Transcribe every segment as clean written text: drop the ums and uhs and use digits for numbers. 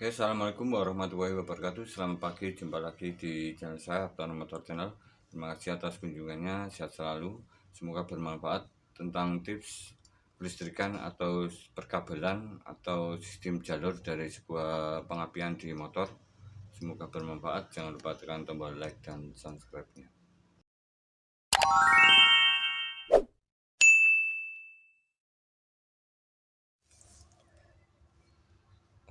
Oke, assalamualaikum warahmatullahi wabarakatuh. Selamat pagi, jumpa lagi di channel saya, Abtono Motor Channel. Terima kasih atas kunjungannya, sehat selalu. Semoga bermanfaat tentang tips kelistrikan atau perkabelan atau sistem jalur dari sebuah pengapian di motor. Semoga bermanfaat. Jangan lupa tekan tombol like dan subscribe-nya.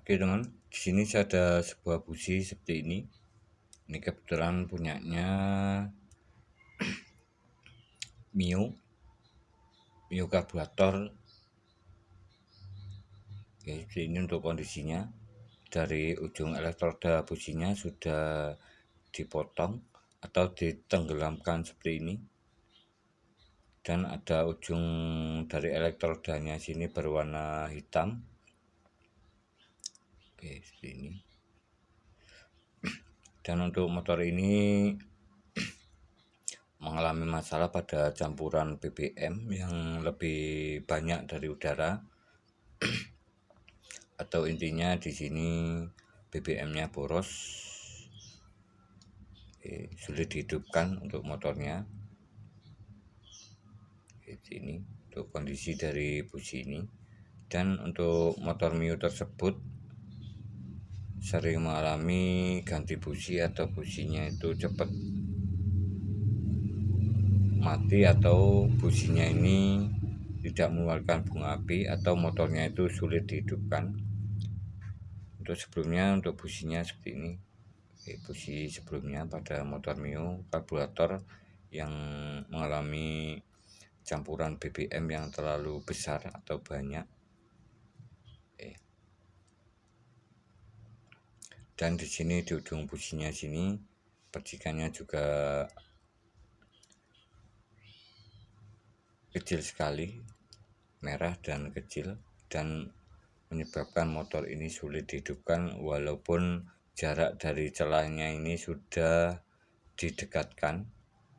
Oke teman, di sini saya ada sebuah busi seperti ini. Ini kebetulan punyanya Mio karburator. Oke, ini untuk kondisinya. Dari ujung elektroda businya sudah dipotong atau ditenggelamkan seperti ini, dan ada ujung dari elektrodanya sini berwarna hitam. Oke, seperti ini. Dan untuk motor ini mengalami masalah pada campuran BBM yang lebih banyak dari udara, atau intinya di sini BBM-nya boros. Sulit dihidupkan untuk motornya. Ini untuk kondisi dari busi ini. Dan untuk motor Mio tersebut sering mengalami ganti busi atau businya itu cepat mati, atau businya ini tidak mengeluarkan bunga api, atau motornya itu sulit dihidupkan. Untuk sebelumnya, untuk businya seperti ini. Busi sebelumnya pada motor Mio karburator yang mengalami campuran BBM yang terlalu besar atau banyak. Dan di sini di ujung businya sini percikannya juga kecil sekali, merah dan kecil, dan menyebabkan motor ini sulit dihidupkan walaupun jarak dari celahnya ini sudah didekatkan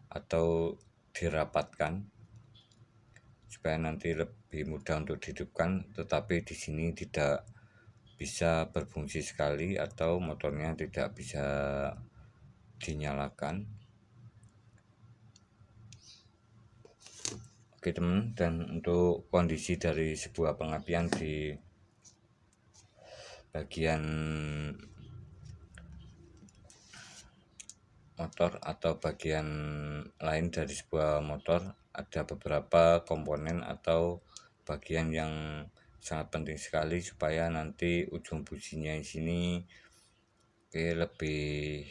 atau dirapatkan supaya nanti lebih mudah untuk dihidupkan, tetapi di sini tidak bisa berfungsi sekali atau motornya tidak bisa dinyalakan. Oke teman, dan untuk kondisi dari sebuah pengapian di bagian motor atau bagian lain dari sebuah motor, ada beberapa komponen atau bagian yang sangat penting sekali supaya nanti ujung businya di sini lebih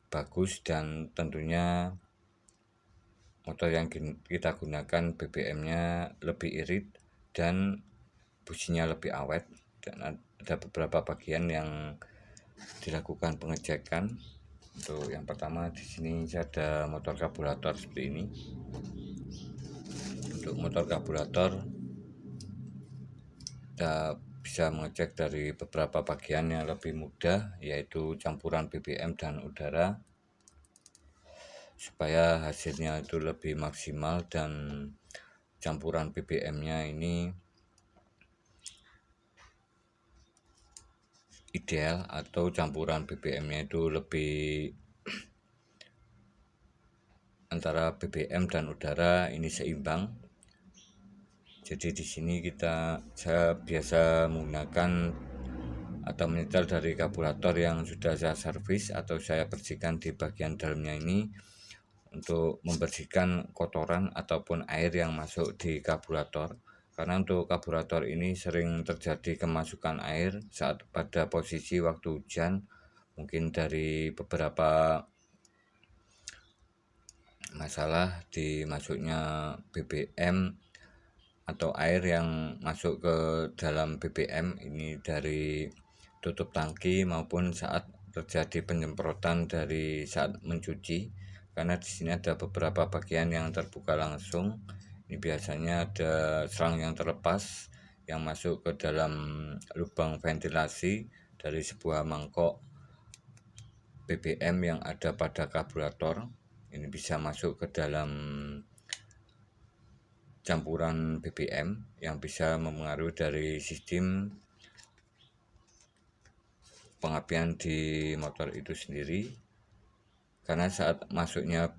bagus, dan tentunya motor yang kita gunakan BBM-nya lebih irit dan businya lebih awet. Dan ada beberapa bagian yang dilakukan pengecekan. Untuk yang pertama, di sini ada motor karburator seperti ini. Untuk motor karburator kita bisa mengecek dari beberapa bagian yang lebih mudah, yaitu campuran BBM dan udara, supaya hasilnya itu lebih maksimal dan campuran BBM-nya ini ideal, atau campuran BBM-nya itu lebih antara BBM dan udara ini seimbang. Jadi di sini saya biasa menggunakan atau menyetel dari karburator yang sudah saya servis atau saya bersihkan di bagian dalamnya ini, untuk membersihkan kotoran ataupun air yang masuk di karburator. Karena untuk karburator ini sering terjadi kemasukan air saat pada posisi waktu hujan, mungkin dari beberapa masalah di masuknya BBM atau air yang masuk ke dalam BBM ini dari tutup tangki, maupun saat terjadi penyemprotan dari saat mencuci. Karena di sini ada beberapa bagian yang terbuka langsung. Ini biasanya ada serang yang terlepas yang masuk ke dalam lubang ventilasi dari sebuah mangkok BBM yang ada pada karburator. Ini bisa masuk ke dalam campuran BBM yang bisa mempengaruhi dari sistem pengapian di motor itu sendiri, karena saat masuknya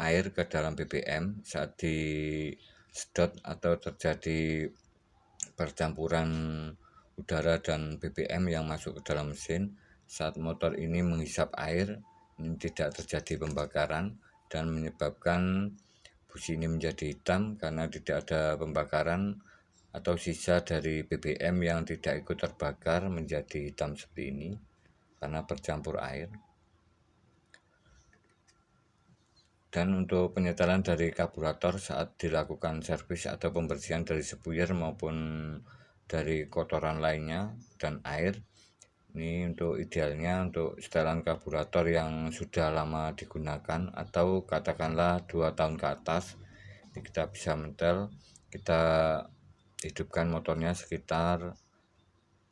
air ke dalam BBM, saat disedot atau terjadi percampuran udara dan BBM yang masuk ke dalam mesin, saat motor ini menghisap air, ini tidak terjadi pembakaran dan menyebabkan busi ini menjadi hitam karena tidak ada pembakaran atau sisa dari BBM yang tidak ikut terbakar menjadi hitam seperti ini karena bercampur air. Dan untuk penyetelan dari karburator saat dilakukan servis atau pembersihan dari spuyer maupun dari kotoran lainnya dan air, ini untuk idealnya untuk setelan karburator yang sudah lama digunakan atau katakanlah 2 tahun ke atas, ini kita bisa mentel, kita hidupkan motornya sekitar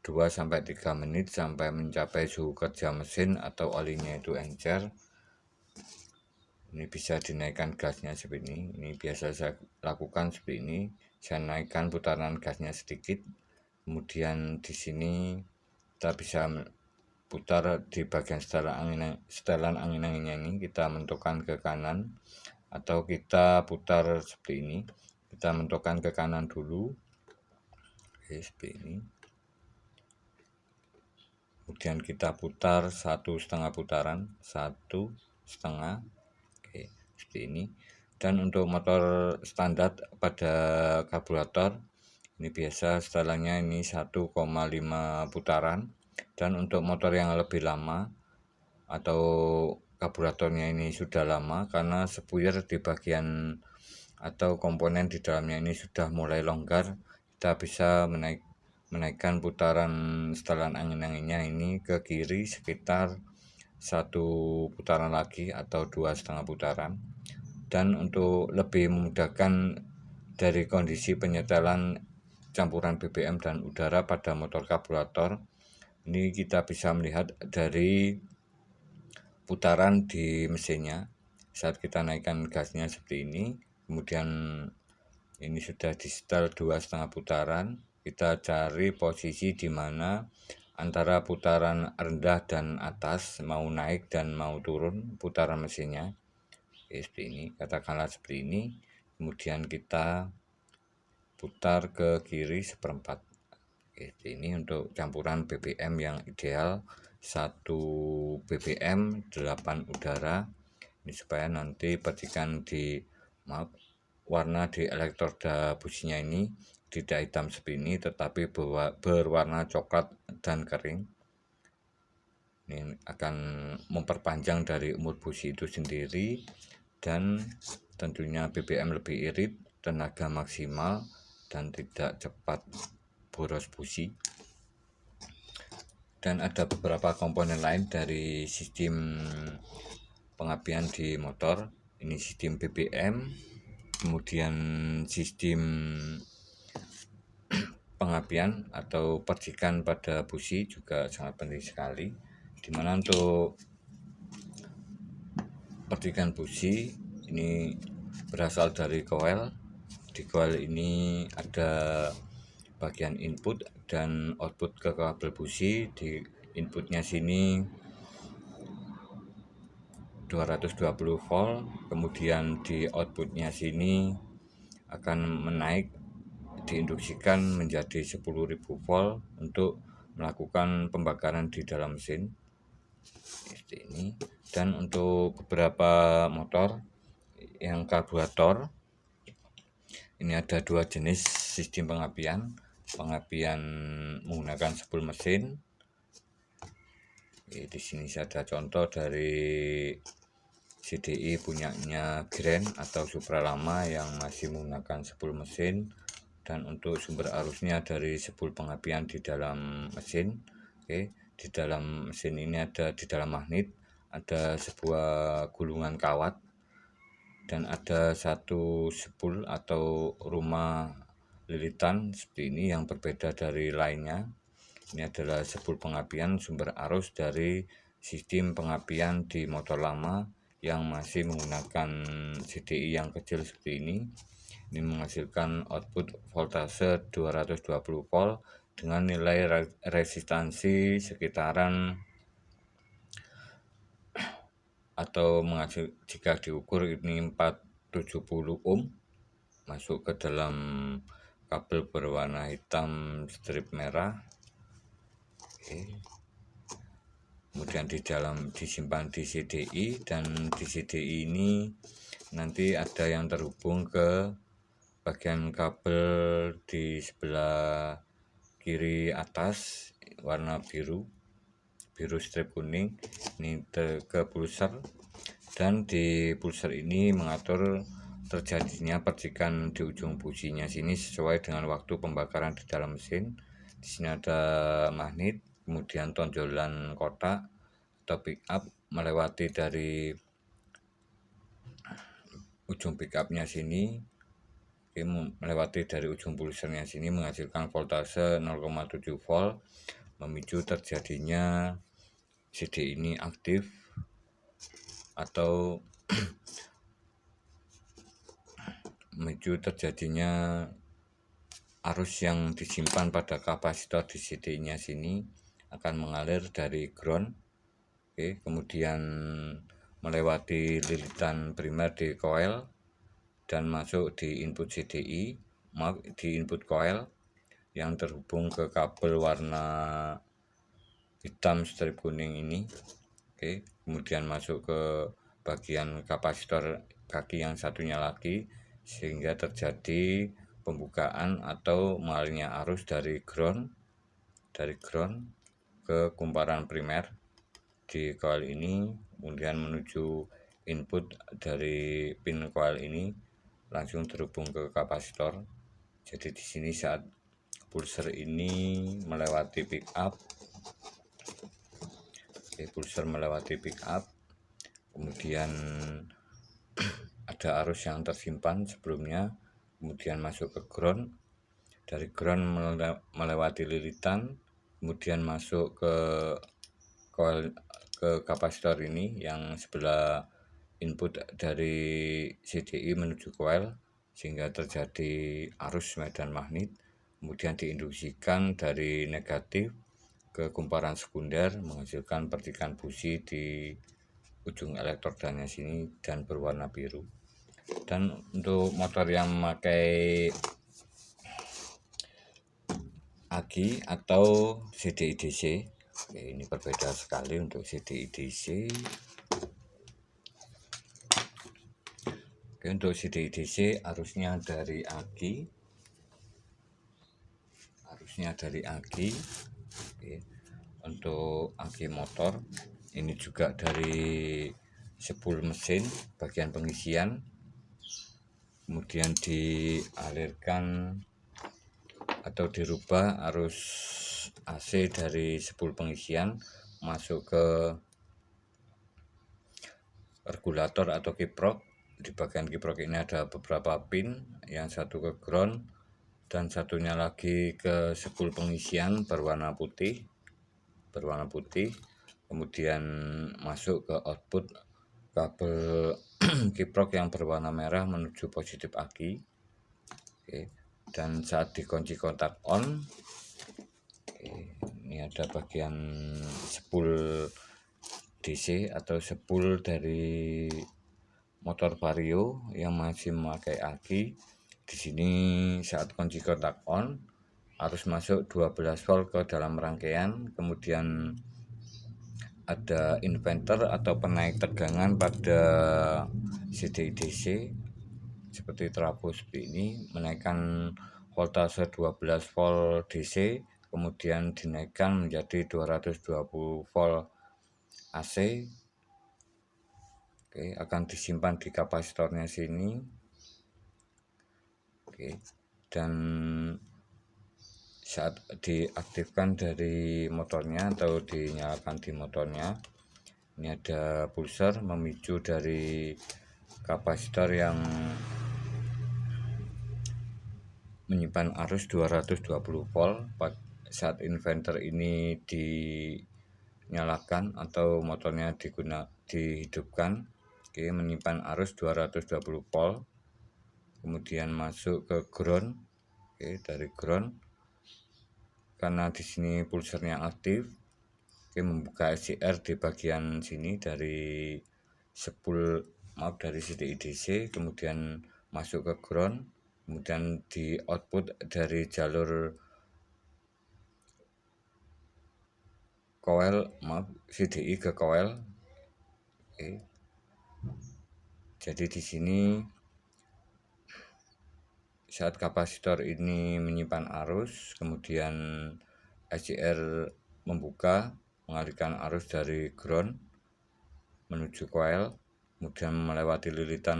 2-3 menit sampai mencapai suhu kerja mesin atau olinya itu encer. Ini bisa dinaikkan gasnya seperti ini. Ini biasa saya lakukan seperti ini. Saya naikkan putaran gasnya sedikit. Kemudian di sini kita bisa putar di bagian setelan angin anginnya ini. Kita mentokkan ke kanan atau kita putar seperti ini. Kita mentokkan ke kanan dulu. Oke, seperti ini. Kemudian kita putar 1,5 putaran, 1,5. Oke, seperti ini. Dan untuk motor standar pada karburator ini biasa setelannya ini 1,5 putaran. Dan untuk motor yang lebih lama atau karburatornya ini sudah lama, karena spuyer di bagian atau komponen di dalamnya ini sudah mulai longgar, kita bisa menaikkan putaran setelan angin-anginnya ini ke kiri sekitar 1 putaran lagi atau 2,5 putaran. Dan untuk lebih memudahkan dari kondisi penyetelan campuran BBM dan udara pada motor karburator, ini kita bisa melihat dari putaran di mesinnya. Saat kita naikkan gasnya seperti ini, kemudian ini sudah di setel 2,5 putaran, kita cari posisi di mana antara putaran rendah dan atas, mau naik dan mau turun putaran mesinnya. Seperti ini, katakanlah seperti ini. Kemudian kita putar ke kiri 1/4. Seperti ini untuk campuran BBM yang ideal, 1 BBM 8 udara. Ini supaya nanti percikan di warna di elektroda businya ini tidak hitam seperti ini, tetapi berwarna coklat dan kering. Ini akan memperpanjang dari umur busi itu sendiri, dan tentunya BBM lebih irit, tenaga maksimal, dan tidak cepat boros busi. Dan ada beberapa komponen lain dari sistem pengapian di motor. Ini sistem BBM, kemudian sistem pengapian atau percikan pada busi juga sangat penting sekali, dimana untuk percikan busi ini berasal dari coil. Di coil ini ada bagian input dan output ke kabel busi. Di inputnya sini 220 volt, kemudian di outputnya sini akan menaik, diinduksikan menjadi 10.000 volt untuk melakukan pembakaran di dalam mesin seperti ini. Dan untuk beberapa motor yang karburator, ini ada 2 jenis sistem pengapian menggunakan spool mesin. Di sini saya ada contoh dari CDI punyanya Grand atau Supra lama yang masih menggunakan spool mesin. Dan untuk sumber arusnya dari spool pengapian di dalam mesin. Oke, di dalam mesin ini ada, di dalam magnet ada sebuah gulungan kawat, dan ada 1 spool atau rumah lilitan seperti ini yang berbeda dari lainnya. Ini adalah spool pengapian sumber arus dari sistem pengapian di motor lama yang masih menggunakan CDI yang kecil seperti ini. Ini menghasilkan output voltase 220 volt dengan nilai resistansi sekitaran atau jika diukur ini 470 ohm masuk ke dalam kabel berwarna hitam strip merah. Kemudian disimpan di CDI, dan di CDI ini nanti ada yang terhubung ke bagian kabel di sebelah kiri atas warna biru strip kuning, ini ke pulser, dan di pulser ini mengatur terjadinya percikan di ujung businya sini sesuai dengan waktu pembakaran di dalam mesin. Di sini ada magnet, kemudian tonjolan kotak atau pick up melewati dari ujung pick upnya sini, melewati dari ujung pulsernya sini menghasilkan voltase 0,7 volt, memicu terjadinya CD ini aktif atau memicu terjadinya arus yang disimpan pada kapasitor di CD-nya sini akan mengalir dari ground, kemudian melewati lilitan primer di coil dan masuk di input CDI, di input coil yang terhubung ke kabel warna hitam strip kuning ini. Kemudian masuk ke bagian kapasitor kaki yang satunya lagi, sehingga terjadi pembukaan atau mengalirnya arus dari ground ke kumparan primer di coil ini, kemudian menuju input dari pin coil ini langsung terhubung ke kapasitor. Jadi di sini saat pulser ini melewati pick up, kemudian ada arus yang tersimpan sebelumnya, kemudian masuk ke ground, dari ground melewati lilitan, kemudian masuk ke coil, ke kapasitor ini yang sebelah input dari CDI menuju coil, sehingga terjadi arus medan magnet, kemudian diinduksikan dari negatif ke kumparan sekunder menghasilkan percikan busi di ujung elektrodanya sini dan berwarna biru. Dan untuk motor yang memakai aki atau CDI DC, ini berbeda sekali. Untuk CDI DC, untuk CDI DC arusnya dari aki, untuk aki motor ini juga dari spool mesin bagian pengisian, kemudian dialirkan atau dirubah arus AC dari spool pengisian masuk ke regulator atau kiprok. Di bagian kiprok ini ada beberapa pin, yang satu ke ground dan satunya lagi ke spool pengisian berwarna putih, kemudian masuk ke output kabel kiprok yang berwarna merah menuju positif aki. Dan saat dikunci kontak on, ini ada bagian spool DC atau spool dari motor Vario yang masih memakai aki. Di sini saat kunci kontak on, arus masuk 12 volt ke dalam rangkaian, kemudian ada inverter atau penaik tegangan pada CDI DC seperti trafo seperti ini, menaikkan voltase 12 volt DC, kemudian dinaikkan menjadi 220 volt AC. Akan disimpan di kapasitornya sini. Dan saat diaktifkan dari motornya atau dinyalakan di motornya, ini ada pulser memicu dari kapasitor yang menyimpan arus 220 volt. Saat inverter ini dinyalakan atau motornya dihidupkan, menyimpan arus 220 volt, kemudian masuk ke ground, dari ground karena di sini pulsernya aktif. Oke, membuka SCR di bagian sini dari dari CDI DC, kemudian masuk ke ground, kemudian di output dari jalur coil, CDI ke coil. Oke. Jadi di sini saat kapasitor ini menyimpan arus, kemudian SCR membuka, mengalihkan arus dari ground menuju coil, kemudian melewati lilitan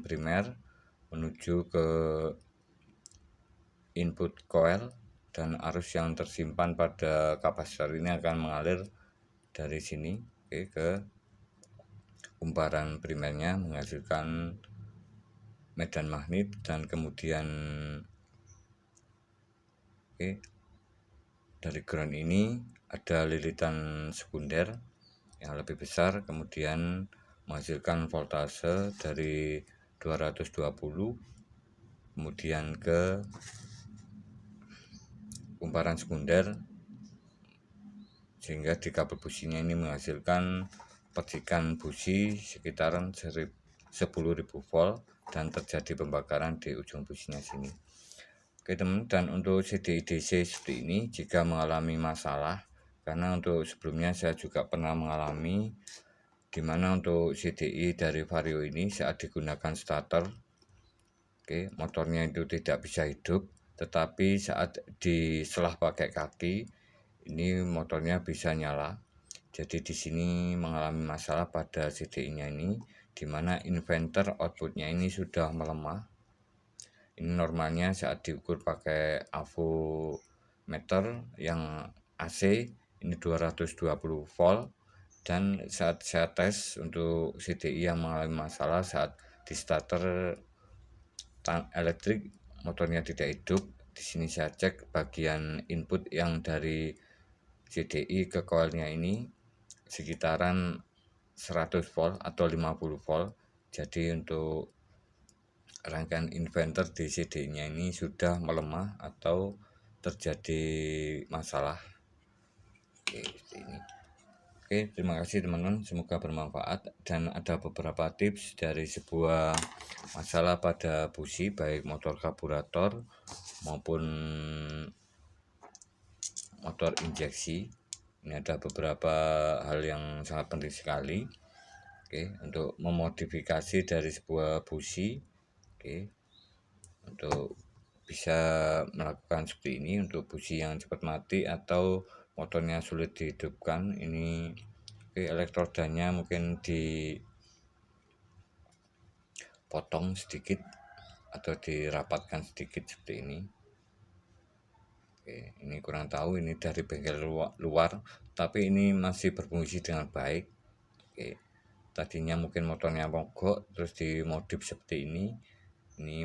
primer menuju ke input coil, dan arus yang tersimpan pada kapasitor ini akan mengalir dari sini ke kumparan primernya, menghasilkan medan magnet, dan kemudian dari ground ini ada lilitan sekunder yang lebih besar, kemudian menghasilkan voltase dari 220, kemudian ke kumparan sekunder, sehingga di kabel businya ini menghasilkan percikan busi sekitaran 10.000 volt dan terjadi pembakaran di ujung businya sini. Oke teman, dan untuk CDI DC seperti ini jika mengalami masalah, karena untuk sebelumnya saya juga pernah mengalami, dimana untuk CDI dari Vario ini saat digunakan starter, motornya itu tidak bisa hidup, tetapi saat diselah pakai kaki ini motornya bisa nyala. Jadi di sini mengalami masalah pada CDI-nya ini, dimana inverter outputnya ini sudah melemah. Ini normalnya saat diukur pakai avometer yang AC ini 220 volt, dan saat saya tes untuk CDI yang mengalami masalah saat di starter elektrik motornya tidak hidup, di sini saya cek bagian input yang dari CDI ke coilnya ini sekitaran 100 volt atau 50 volt. Jadi untuk rangkaian inverter di CDI-nya ini sudah melemah atau terjadi masalah. Oke, seperti ini. Oke, terima kasih teman-teman, semoga bermanfaat, dan ada beberapa tips dari sebuah masalah pada busi baik motor karburator maupun motor injeksi. Ini ada beberapa hal yang sangat penting sekali. Oke, untuk memodifikasi dari sebuah busi, untuk bisa melakukan seperti ini untuk busi yang cepat mati atau motornya sulit dihidupkan. Ini elektrodanya mungkin dipotong sedikit atau dirapatkan sedikit seperti ini. Ini kurang tahu ini dari bengkel luar, tapi ini masih berfungsi dengan baik. Tadinya mungkin motornya mogok, terus dimodif seperti ini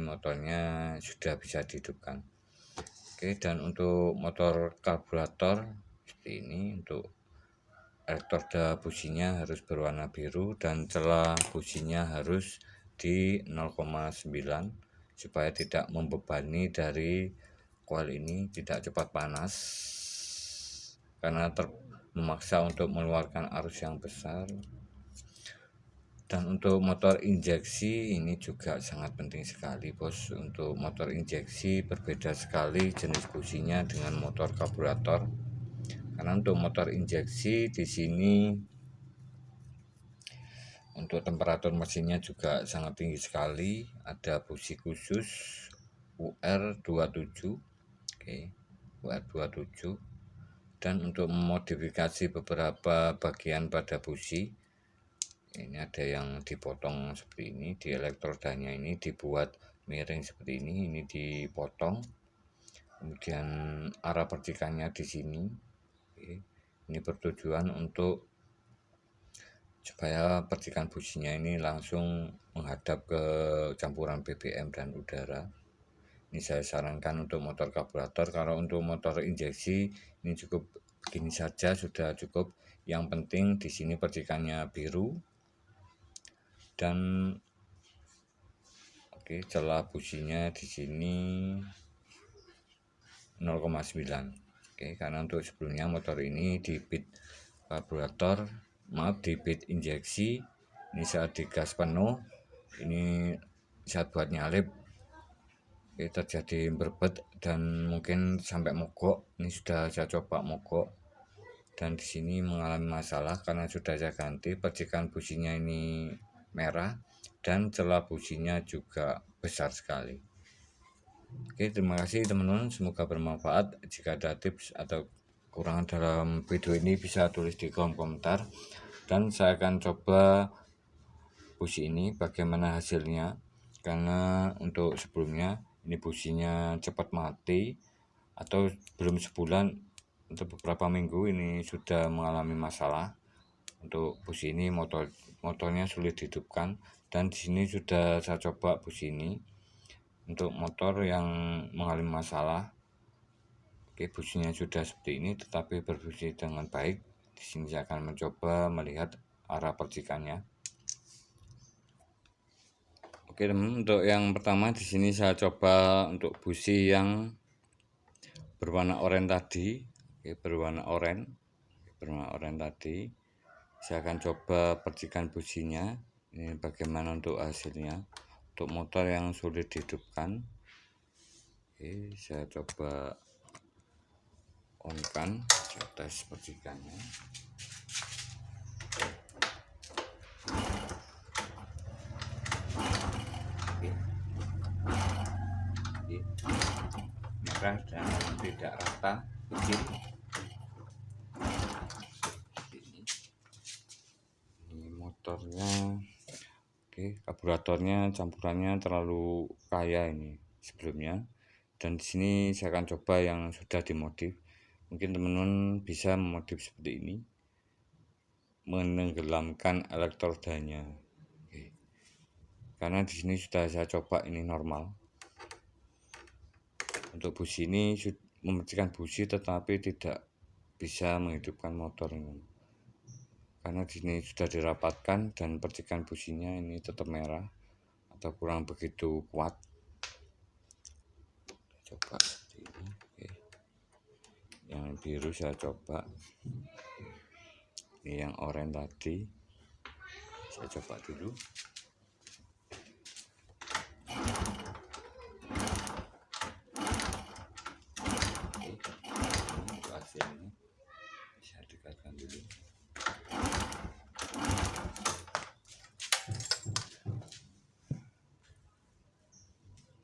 motornya sudah bisa dihidupkan. Dan untuk motor karburator seperti ini, untuk elektroda businya harus berwarna biru dan celah businya harus di 0,9 supaya tidak membebani dari coil ini, tidak cepat panas karena memaksa untuk mengeluarkan arus yang besar. Dan untuk motor injeksi ini juga sangat penting sekali bos. Untuk motor injeksi berbeda sekali jenis businya dengan motor karburator, karena untuk motor injeksi di sini untuk temperatur mesinnya juga sangat tinggi sekali. Ada busi khusus UR27, UR27. Dan untuk memodifikasi beberapa bagian pada busi, ini ada yang dipotong seperti ini, di elektrodanya ini dibuat miring seperti ini dipotong, kemudian arah percikannya di sini. Ini bertujuan untuk supaya percikan businya ini langsung menghadap ke campuran BBM dan udara. Ini saya sarankan untuk motor karburator. Kalau untuk motor injeksi ini cukup begini saja, sudah cukup. Yang penting di sini percikannya biru dan celah businya di sini 0,9. Oke, karena untuk sebelumnya motor ini di bit karburator, di bit injeksi, ini saat digas penuh, ini saat buat nyalip terjadi berbet dan mungkin sampai mogok. Ini sudah saya coba mogok dan di sini mengalami masalah karena sudah saya ganti. Percikan businya ini merah dan celah businya juga besar sekali. Oke, terima kasih teman-teman, semoga bermanfaat. Jika ada tips atau kekurangan dalam video ini bisa tulis di kolom komentar, dan saya akan coba busi ini bagaimana hasilnya, karena untuk sebelumnya ini businya cepat mati atau belum sebulan, untuk beberapa minggu ini sudah mengalami masalah. Untuk busi ini motornya sulit dihidupkan, dan di sini sudah saya coba busi ini untuk motor yang mengalami masalah. Oke, businya sudah seperti ini tetapi berfungsi dengan baik. Di sini saya akan mencoba melihat arah percikannya. Oke teman, untuk yang pertama di sini saya coba untuk busi yang berwarna oranye tadi. Oke, berwarna oranye tadi. Saya akan coba percikan businya. Ini bagaimana untuk hasilnya. Untuk motor yang sulit dihidupkan, oke, saya coba on kan, saya tes percikannya. Oke. Merah dan tidak rata, kecil. Ini motornya. Oke, karburatornya campurannya terlalu kaya ini sebelumnya, dan di sini saya akan coba yang sudah dimodif. Mungkin teman-teman bisa memodif seperti ini, menenggelamkan elektrodanya. Oke. Karena di sini sudah saya coba ini normal. Untuk busi ini membersihkan busi tetapi tidak bisa menghidupkan motor ini. Karena di sini sudah dirapatkan dan percikan businya ini tetap merah atau kurang begitu kuat. Coba seperti ini. Oke. Yang biru saya coba. Ini yang oranye tadi. Saya coba dulu. Oke. Untuk hasilnya bisa dekatkan dulu.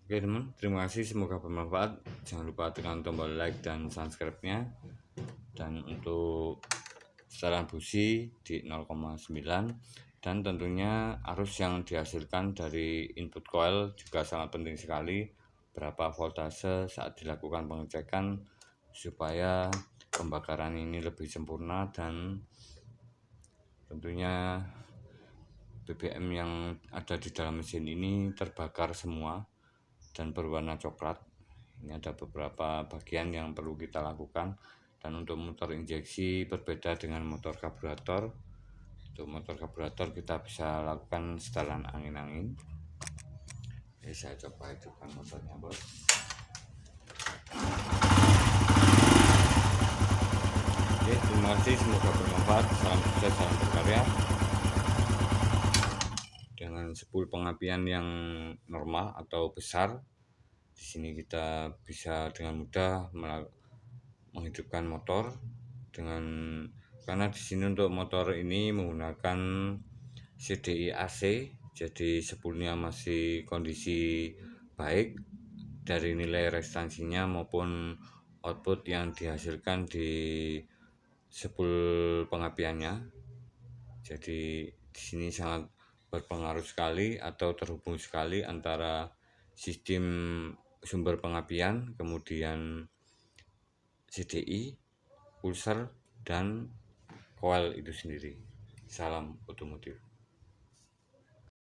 Oke teman, terima kasih, semoga bermanfaat. Jangan lupa tekan tombol like dan subscribe-nya. Dan untuk setelan busi di 0,9, dan tentunya arus yang dihasilkan dari input coil juga sangat penting sekali. Berapa voltase saat dilakukan pengecekan supaya pembakaran ini lebih sempurna, dan tentunya BBM yang ada di dalam mesin ini terbakar semua dan berwarna coklat. Ini ada beberapa bagian yang perlu kita lakukan. Dan untuk motor injeksi berbeda dengan motor karburator. Untuk motor karburator kita bisa lakukan setelan angin-angin. Oke, saya coba hidupkan motornya, bos. Oke, terima kasih, semoga bermanfaat. Salam sukses, salam berkarya. Dengan spool pengapian yang normal atau besar, di sini kita bisa dengan mudah menghidupkan motor karena di sini untuk motor ini menggunakan CDI AC, jadi spoolnya masih kondisi baik dari nilai restansinya maupun output yang dihasilkan di spool pengapiannya. Jadi di sini sangat berpengaruh sekali atau terhubung sekali antara sistem sumber pengapian, kemudian CDI, pulser, dan coil itu sendiri. Salam otomotif.